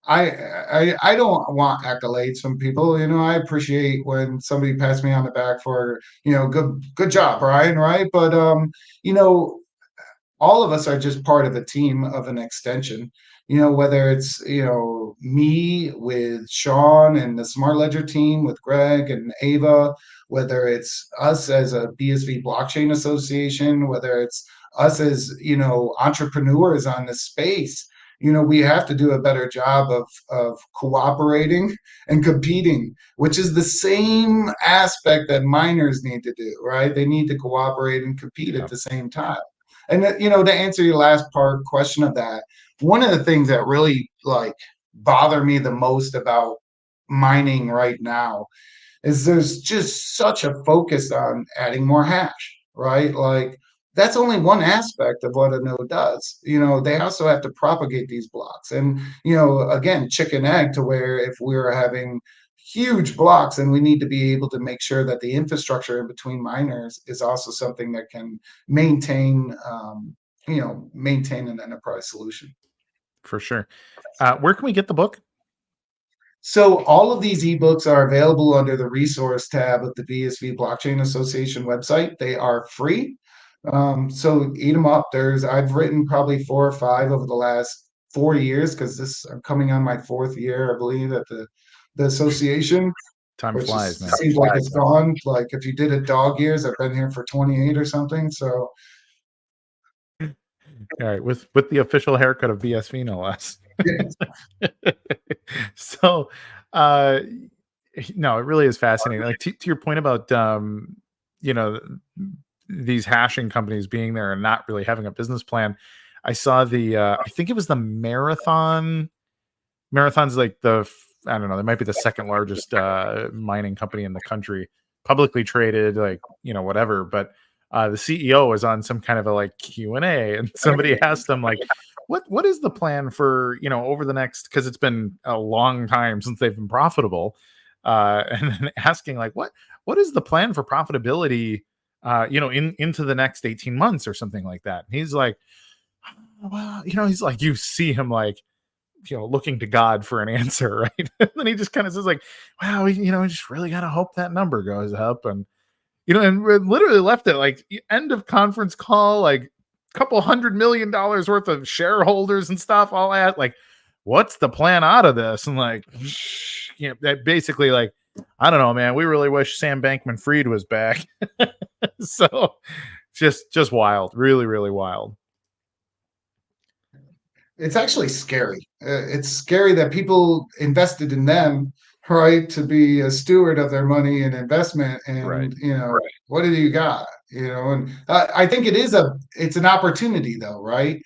Speaker 4: I don't want accolades from people. I appreciate when somebody pats me on the back for good job, Brian, right? But you know all of us are just part of a team, of an extension. Whether it's me with Sean and the SmartLedger team with Greg and Ava, whether it's us as a BSV Blockchain Association, whether it's us as entrepreneurs on this space. We have to do a better job of cooperating and competing, which is the same aspect that miners need to do, right? They need to cooperate and compete at the same time. And to answer your last part question of that, one of the things that really bother me the most about mining right now is there's just such a focus on adding more hash, right? Like, that's only one aspect of what a node does. They also have to propagate these blocks. And, again, chicken egg, to where if we're having huge blocks, and we need to be able to make sure that the infrastructure in between miners is also something that can maintain, maintain an enterprise solution.
Speaker 1: For sure. Where can we get the book?
Speaker 4: So all of these ebooks are available under the resource tab of the BSV Blockchain Association website. They are free. So eat them up. I've written probably 4 or 5 over the last 4 years, because I'm coming on my 4th year, I believe, at the association.
Speaker 1: Time flies, man.
Speaker 4: Seems like it's gone. Like, if you did it dog years, I've been here for 28 or something. So
Speaker 1: all right, with the official haircut of BSV, no less. So no, it really is fascinating. Like, to your point about these hashing companies being there and not really having a business plan. I saw I think it was the Marathon's like I don't know, they might be the second largest mining company in the country, publicly traded, like, whatever. But the CEO was on some kind of a Q&A, and somebody asked them, like, what is the plan for, over the next, because it's been a long time since they've been profitable, and then asking, like, what is the plan for profitability, into the next 18 months or something like that. And he's like, well, he's like, you see him looking to God for an answer, right? And then he just kind of says, like, wow, we just really got to hope that number goes up. And, and we literally left it end of conference call, like a couple $100 million worth of shareholders and stuff, all that. Like, what's the plan out of this? And that basically, like, I don't know, man, we really wish Sam Bankman-Fried was back. So just wild, really, really wild.
Speaker 4: It's actually scary. It's scary that people invested in them, right, to be a steward of their money and investment. And,
Speaker 1: right.
Speaker 4: What do you got? And I think it's an opportunity, though, right?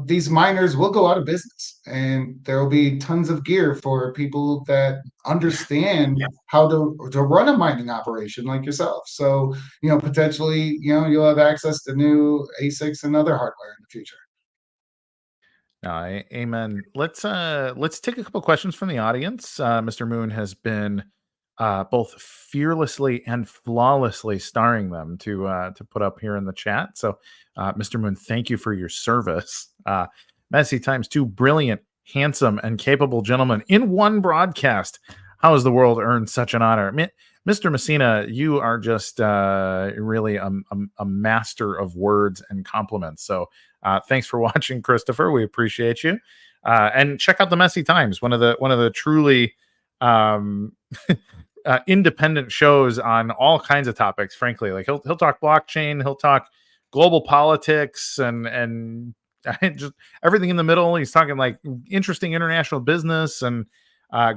Speaker 4: These miners will go out of business, and there will be tons of gear for people that understand how to run a mining operation like yourself. So, potentially, you'll have access to new ASICs and other hardware in the future.
Speaker 1: Amen. Let's take a couple questions from the audience. Mr. Moon has been both fearlessly and flawlessly starring them to put up here in the chat. So, Mr. Moon, thank you for your service. Messy times two brilliant, handsome, and capable gentlemen in one broadcast. How has the world earned such an honor? Mr. Messina, you are just really a master of words and compliments. So thanks for watching, Christopher. We appreciate you. And check out the Messy Times, one of the truly independent shows on all kinds of topics. Frankly, like he'll talk blockchain, he'll talk global politics, and just everything in the middle. He's talking like interesting international business and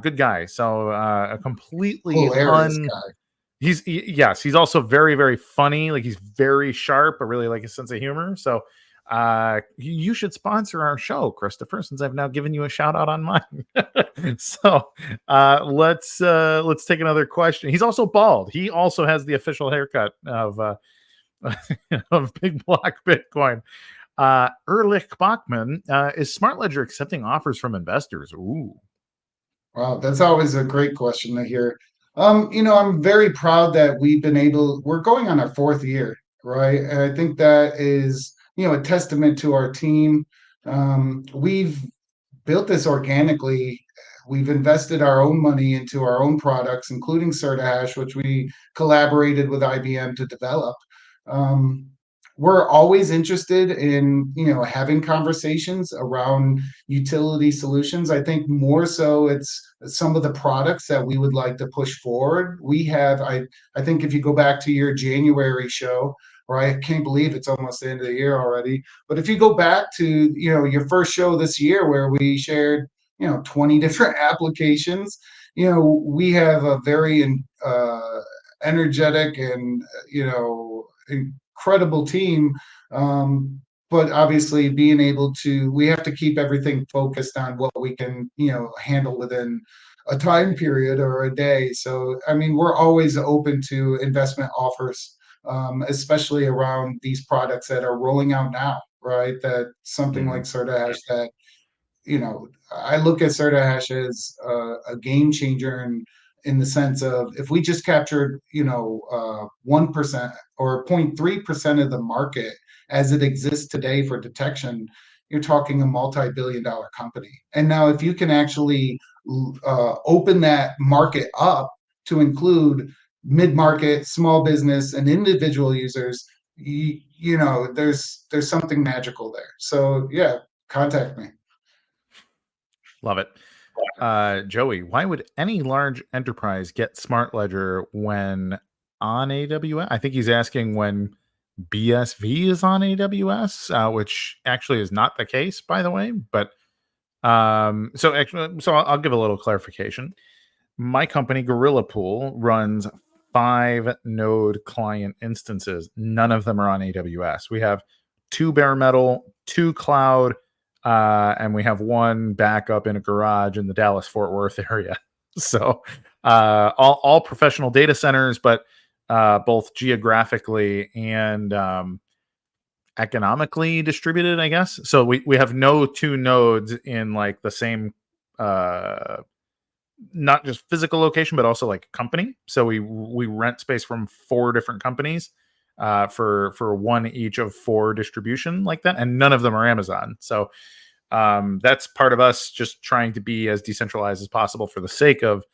Speaker 1: good guy. So a completely
Speaker 4: hilarious guy.
Speaker 1: Yes, he's also very, very funny. Like he's very sharp. I really like his sense of humor. So you should sponsor our show, Christopher, since I've now given you a shout out on mine. So let's take another question. He's also bald. He also has the official haircut of of Big Block Bitcoin. Erlich Bachman, is SmartLedger accepting offers from investors? Ooh.
Speaker 4: Wow, that's always a great question to hear. I'm very proud that we're going on our 4th year, right? And I think that is, a testament to our team. We've built this organically. We've invested our own money into our own products, including CertiHash, which we collaborated with IBM to develop. We're always interested in, having conversations around utility solutions. I think more so it's some of the products that we would like to push forward. I think if you go back to your January show, right? I can't believe it's almost the end of the year already. But if you go back to, your first show this year where we shared, 20 different applications, we have a very energetic and, incredible team. But obviously we have to keep everything focused on what we can, handle within a time period or a day. So, we're always open to investment offers, especially around these products that are rolling out now, right? That something like CertiHash that, I look at CertiHash as a game changer in the sense of if we just captured, 1% or 0.3% of the market as it exists today for detection, you're talking a multi-billion-dollar company. And now if you can actually open that market up to include mid-market, small business, and individual users, there's something magical there. So yeah, contact me.
Speaker 1: Love it. Joey, why would any large enterprise get SmartLedger when on AWS? I think he's asking when BSV is on AWS, which actually is not the case, by the way. But so I'll give a little clarification. My company, Gorilla Pool, runs 5 node client instances. None of them are on AWS. We have 2 bare metal, 2 cloud, and we have 1 backup in a garage in the Dallas-Fort Worth area. So all professional data centers, but both geographically and economically distributed, I guess. So we have no 2 nodes in like the same not just physical location, but also like company. So we rent space from 4 different companies for 1 each of 4 distribution like that, and none of them are Amazon. So that's part of us just trying to be as decentralized as possible for the sake of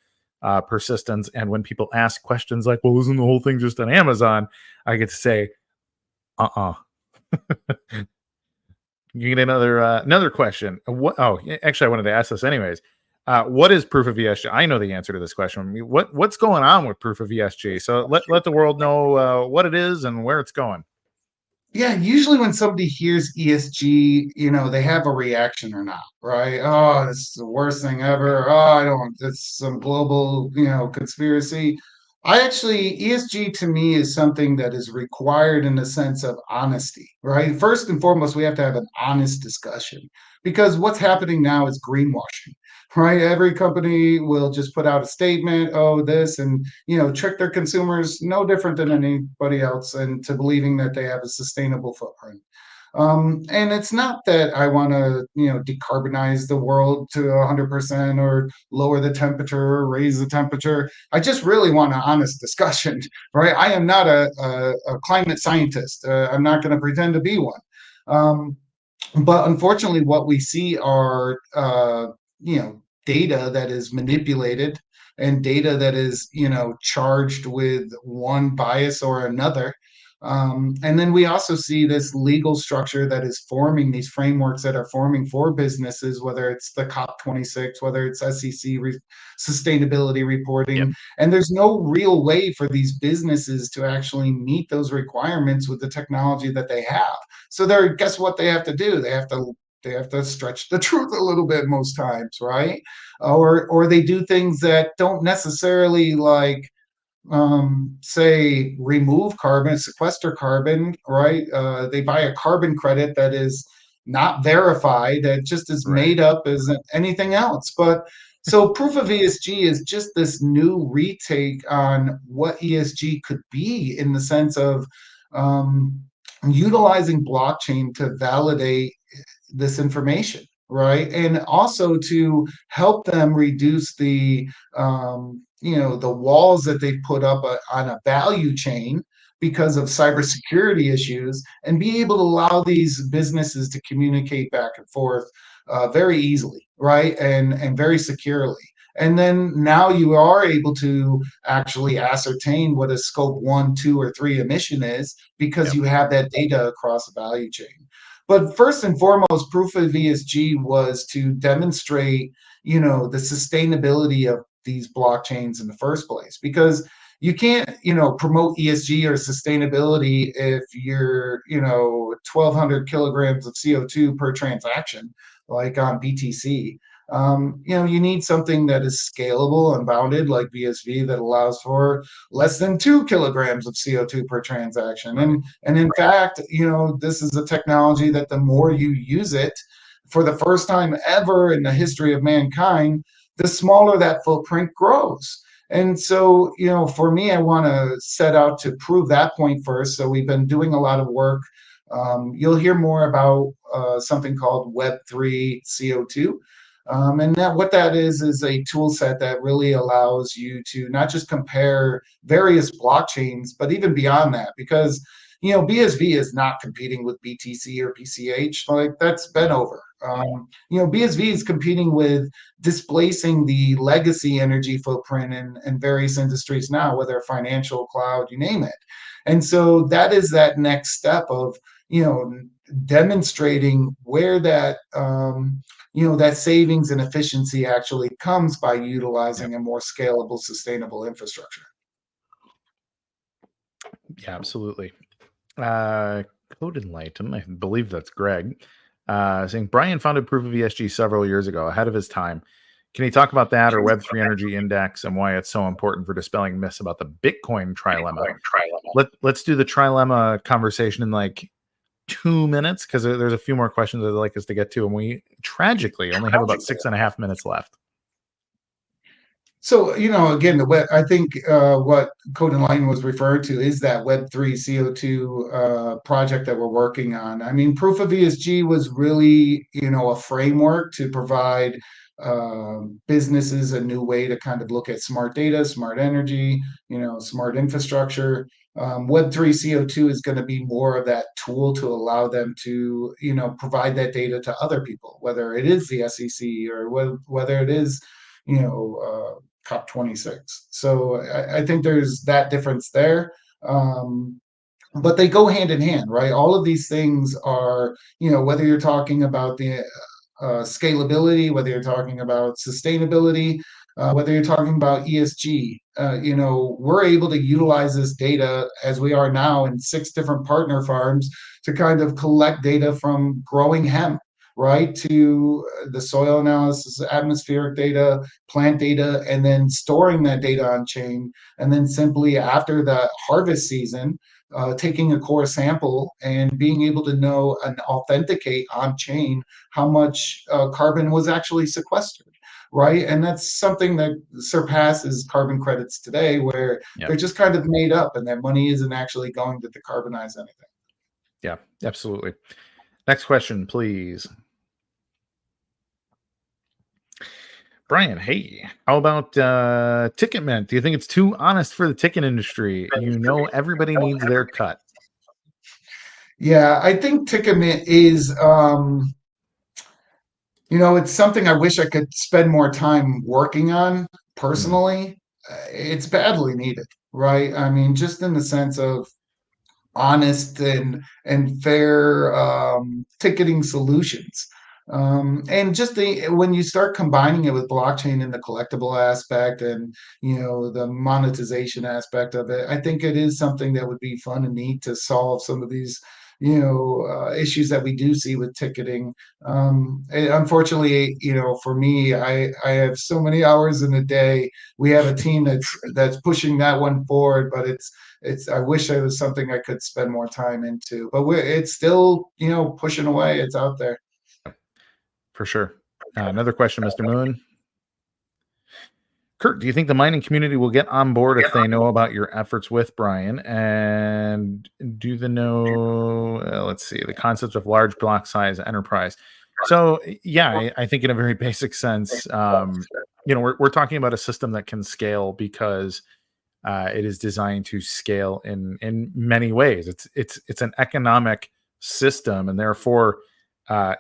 Speaker 1: persistence. And when people ask questions like, well, isn't the whole thing just on Amazon? I get to say, You get another question. Actually, I wanted to ask this anyways. What is Proof of ESG? I know the answer to this question. What's going on with Proof of ESG? So let the world know what it is and where it's going.
Speaker 4: Yeah, usually when somebody hears ESG, they have a reaction or not, right? Oh, this is the worst thing ever. Oh, it's some global, conspiracy. ESG to me is something that is required in the sense of honesty, right? First and foremost, we have to have an honest discussion because what's happening now is greenwashing, right? Every company will just put out a statement, this, and, trick their consumers no different than anybody else into believing that they have a sustainable footprint. And it's not that I want to, decarbonize the world to 100% or lower the temperature or raise the temperature. I just really want an honest discussion, right? I am not a climate scientist. I'm not going to pretend to be one. But unfortunately, what we see are, data that is manipulated and data that is, charged with one bias or another. And then we also see this legal structure that is forming, these frameworks that are forming for businesses, whether it's the COP26, whether it's SEC sustainability reporting.
Speaker 1: Yep.
Speaker 4: And there's no real way for these businesses to actually meet those requirements with the technology that they have. So guess what they have to do? They have to stretch the truth a little bit most times, right? Or they do things that don't necessarily say remove carbon, sequester carbon, right? They buy a carbon credit that is not verified, that just is made up as anything else. But so proof of ESG is just this new retake on what ESG could be, in the sense of utilizing blockchain to validate this information, right? And also to help them reduce the the walls that they put up on a value chain because of cybersecurity issues, and be able to allow these businesses to communicate back and forth very easily, right? And very securely. And then now you are able to actually ascertain what a scope 1, 2, or 3 emission is, because you have that data across the value chain. But first and foremost, proof of ESG was to demonstrate, the sustainability of these blockchains in the first place, because you can't, promote ESG or sustainability if you're, 1,200 kilograms of CO2 per transaction, like on BTC. You need something that is scalable and bounded, like BSV, that allows for less than 2 kilograms of CO2 per transaction. And in fact, this is a technology that the more you use it, for the first time ever in the history of mankind, the smaller that footprint grows. And so, for me, I want to set out to prove that point first. So we've been doing a lot of work. You'll hear more about something called Web3 CO2. And what that is a tool set that really allows you to not just compare various blockchains, but even beyond that, because BSV is not competing with BTC or PCH. Like, that's been over. BSV is competing with displacing the legacy energy footprint in various industries now, whether financial, cloud, you name it. And so that is that next step of demonstrating where that that savings and efficiency actually comes by utilizing a more scalable, sustainable infrastructure.
Speaker 1: Yeah, absolutely. Code Enlighten, I believe that's Greg, saying Bryan founded Proof of ESG several years ago, ahead of his time. Can you talk about that, or Web3 Energy Index, and why it's so important for dispelling myths about the Bitcoin trilemma? Let's do the trilemma conversation in like 2 minutes, because there's a few more questions I'd like us to get to, and we tragically only have about 6.5 minutes left.
Speaker 4: So, again, I think what Code Enlighten was referring to is that Web3 CO2 project that we're working on. I mean, Proof of ESG was really, a framework to provide businesses a new way to kind of look at smart data, smart energy, smart infrastructure. Web3 CO2 is going to be more of that tool to allow them to, provide that data to other people, whether it is the SEC or whether it is, COP26. So I think there's that difference there. But they go hand in hand, right? All of these things are, whether you're talking about the scalability, whether you're talking about sustainability, whether you're talking about ESG, we're able to utilize this data, as we are now in 6 different partner farms, to kind of collect data from growing hemp, right, to the soil analysis, atmospheric data, plant data, and then storing that data on chain. And then simply after the harvest season, taking a core sample and being able to know and authenticate on chain how much carbon was actually sequestered, right? And that's something that surpasses carbon credits today, where they're just kind of made up and that money isn't actually going to decarbonize anything.
Speaker 1: Yeah, absolutely. Next question, please. Brian, hey, how about ticket mint? Do you think it's too honest for the ticket industry? You know, everybody needs their cut.
Speaker 4: Yeah, I think Ticketmint is, it's something I wish I could spend more time working on personally. It's badly needed, right? I mean, just in the sense of honest and fair ticketing solutions. And just when you start combining it with blockchain and the collectible aspect and the monetization aspect of it, I think it is something that would be fun and neat to solve some of these issues that we do see with ticketing. Unfortunately, for me, I have so many hours in a day. We have a team that's pushing that one forward, but it's I wish it was something I could spend more time into, but it's still pushing away. It's out there.
Speaker 1: For sure. Another question, Mr. Moon. Kurt, do you think the mining community will get on board if they know about your efforts with Brian? And do they know, let's see, the concept of large block size enterprise? So, yeah, I think in a very basic sense, we're talking about a system that can scale because it is designed to scale in many ways. It's an economic system, and therefore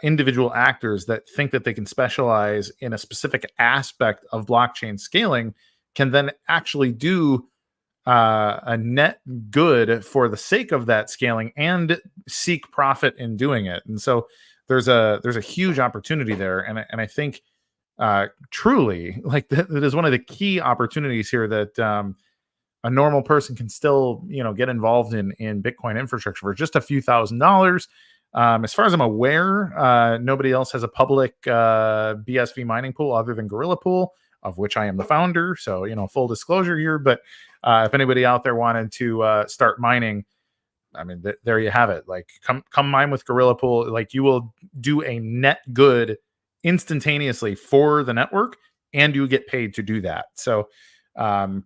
Speaker 1: individual actors that think that they can specialize in a specific aspect of blockchain scaling can then actually do a net good for the sake of that scaling and seek profit in doing it. And so there's a huge opportunity there, and I think truly, like, that is one of the key opportunities here that a normal person can still get involved in Bitcoin infrastructure for just a few $1,000s. As far as I'm aware, nobody else has a public BSV mining pool other than Gorilla Pool, of which I am the founder. So, full disclosure here. But if anybody out there wanted to start mining, I mean, there you have it. Like, come mine with Gorilla Pool. Like, you will do a net good instantaneously for the network, and you get paid to do that. So,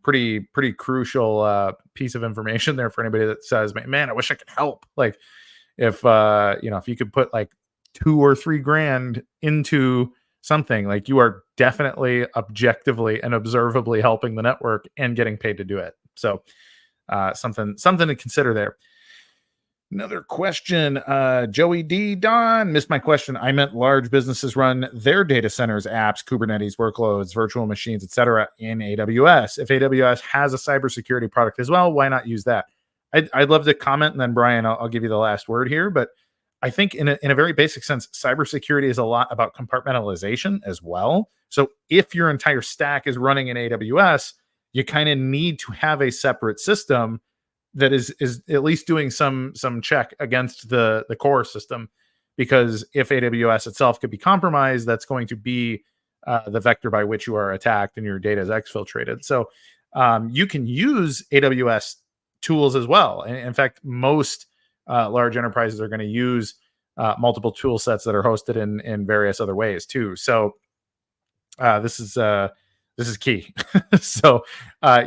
Speaker 1: pretty crucial piece of information there for anybody that says, man, I wish I could help. Like, if if you could put like $2 or $3 grand into something, like, you are definitely objectively and observably helping the network and getting paid to do it. So something to consider there. Another question, Joey D. Don missed my question. I meant large businesses run their data centers, apps, Kubernetes workloads, virtual machines, etc. in AWS. If AWS has a cybersecurity product as well, why not use that? I'd love to comment, and then Brian, I'll give you the last word here. But I think in a very basic sense, cybersecurity is a lot about compartmentalization as well. So if your entire stack is running in AWS, you kind of need to have a separate system that is at least doing some check against the core system, because if AWS itself could be compromised, that's going to be the vector by which you are attacked and your data is exfiltrated. So you can use AWS tools as well. And in fact, most large enterprises are going to use multiple tool sets that are hosted in various other ways too. So this is key. So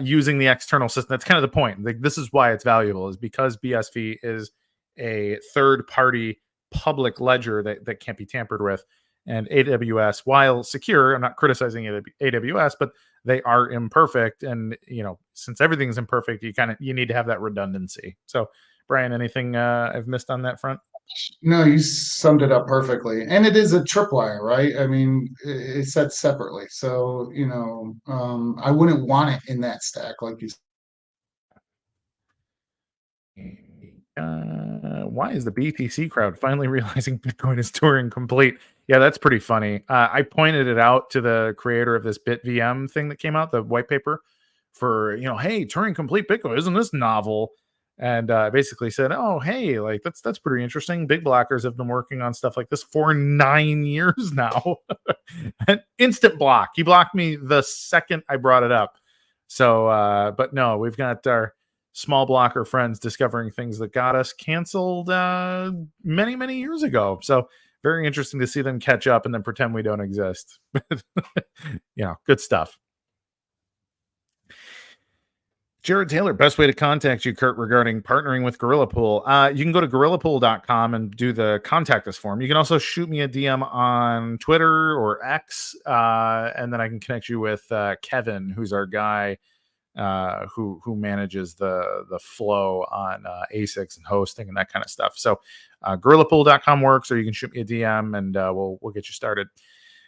Speaker 1: using the external system, that's kind of the point. Like, this is why it's valuable, is because BSV is a third-party public ledger that can't be tampered with. And AWS, while secure, I'm not criticizing AWS, but they are imperfect. And, since everything's imperfect, you need to have that redundancy. So, Brian, anything I've missed on that front?
Speaker 4: No, you summed it up perfectly. And it is a tripwire, right? I mean, it's set separately. So, I wouldn't want it in that stack, like you said.
Speaker 1: Why is the BTC crowd finally realizing Bitcoin is Turing complete? Yeah, that's pretty funny. I pointed it out to the creator of this BitVM thing that came out, the white paper for, hey, Turing complete Bitcoin, isn't this novel? And basically said, oh, hey, like, that's pretty interesting. Big blockers have been working on stuff like this for 9 years now. An instant block. He blocked me the second I brought it up. So, but no, we've got our small blocker friends discovering things that got us canceled many years ago. So very interesting to see them catch up and then pretend we don't exist. Good stuff. Jared Taylor, best way to contact you, Kurt, regarding partnering with Gorilla Pool. You can go to gorillapool.com and do the contact us form. You can also shoot me a DM on Twitter or X, and then I can connect you with Kevin, who's our guy who manages the flow on ASICs and hosting and that kind of stuff. So gorillapool.com works, or you can shoot me a DM and we'll get you started.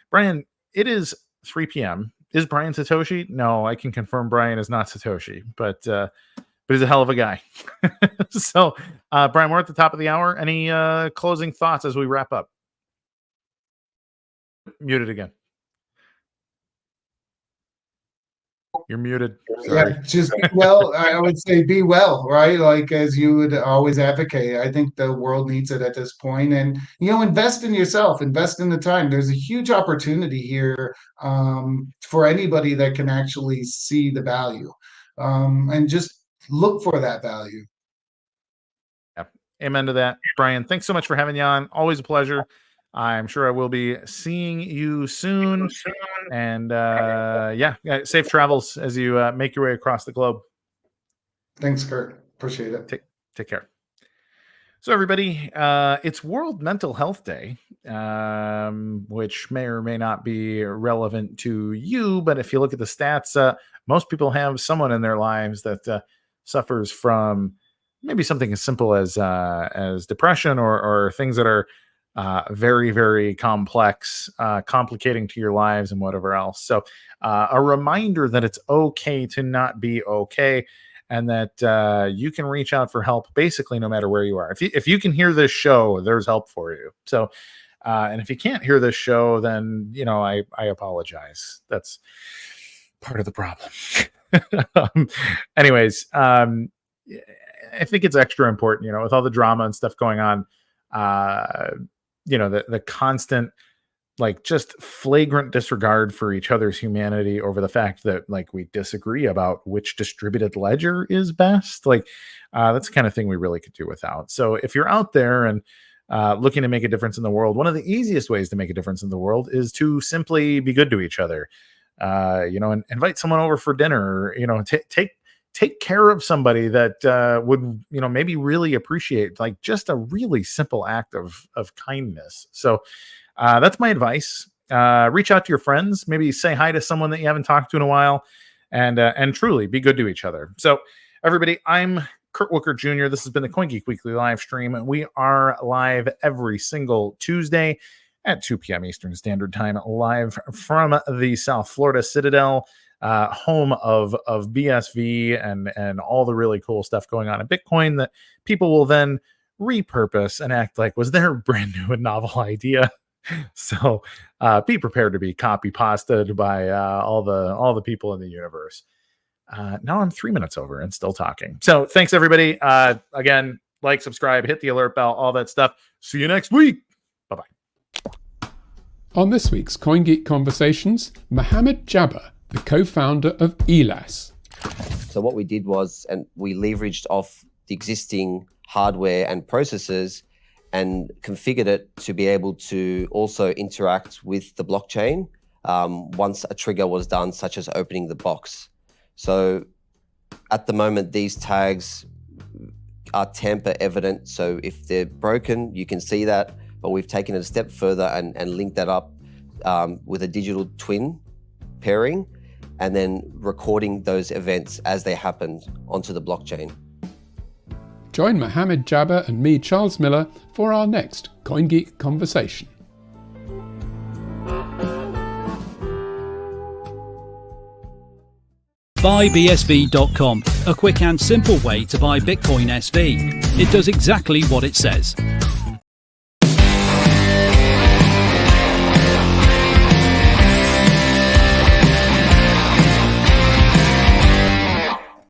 Speaker 1: Bryan, it is 3 p.m. Is Bryan Satoshi? No, I can confirm Bryan is not Satoshi, but he's a hell of a guy. So, Bryan, we're at the top of the hour. Any closing thoughts as we wrap up? Muted again. You're muted. Sorry.
Speaker 4: Yeah, just be well. I would say be well, right? Like as you would always advocate. I think the world needs it at this point, and invest in yourself, invest in the time. There's a huge opportunity here for anybody that can actually see the value, and just look for that value.
Speaker 1: Yeah, amen to that, Bryan. Thanks so much for having you on. Always a pleasure. I'm sure I will be seeing you soon. And safe travels as you make your way across the globe.
Speaker 4: Thanks, Kurt. Appreciate it.
Speaker 1: Take care. So everybody, it's World Mental Health Day, which may or may not be relevant to you. But if you look at the stats, most people have someone in their lives that suffers from maybe something as simple as depression or things that are very, very complex, complicating to your lives and whatever else. So a reminder that it's okay to not be okay, and that you can reach out for help basically no matter where you are. If you can hear this show, there's help for you. So, and if you can't hear this show, then, I apologize. That's part of the problem. Anyways, I think it's extra important, with all the drama and stuff going on, the constant, just flagrant disregard for each other's humanity over the fact that, we disagree about which distributed ledger is best. That's the kind of thing we really could do without. So if you're out there and looking to make a difference in the world, one of the easiest ways to make a difference in the world is to simply be good to each other. And invite someone over for dinner, take care of somebody that would, maybe really appreciate just a really simple act of kindness. So that's my advice. Reach out to your friends, maybe say hi to someone that you haven't talked to in a while, and truly be good to each other. So everybody, I'm Kurt Wuckert Jr. This has been the CoinGeek Weekly live stream. We are live every single Tuesday at 2 p.m. Eastern Standard Time, live from the South Florida Citadel, home of BSV and all the really cool stuff going on in Bitcoin that people will then repurpose and act like was their brand new and novel idea. So be prepared to be copy pasted by all the people in the universe. Now I'm 3 minutes over and still talking. So thanks everybody. Again, like, subscribe, hit the alert bell, all that stuff. See you next week. Bye-bye.
Speaker 2: On this week's CoinGeek Conversations, Mohammed Jabber, the co-founder of ELAS.
Speaker 3: So what we did was, and we leveraged off the existing hardware and processors and configured it to be able to also interact with the blockchain once a trigger was done, such as opening the box. So at the moment, these tags are tamper evident. So if they're broken, you can see that, but we've taken it a step further and linked that up with a digital twin pairing, and then recording those events as they happened onto the blockchain.
Speaker 2: Join Mohammed Jabber and me, Charles Miller, for our next CoinGeek Conversation.
Speaker 5: BuyBSV.com, a quick and simple way to buy Bitcoin SV. It does exactly what it says.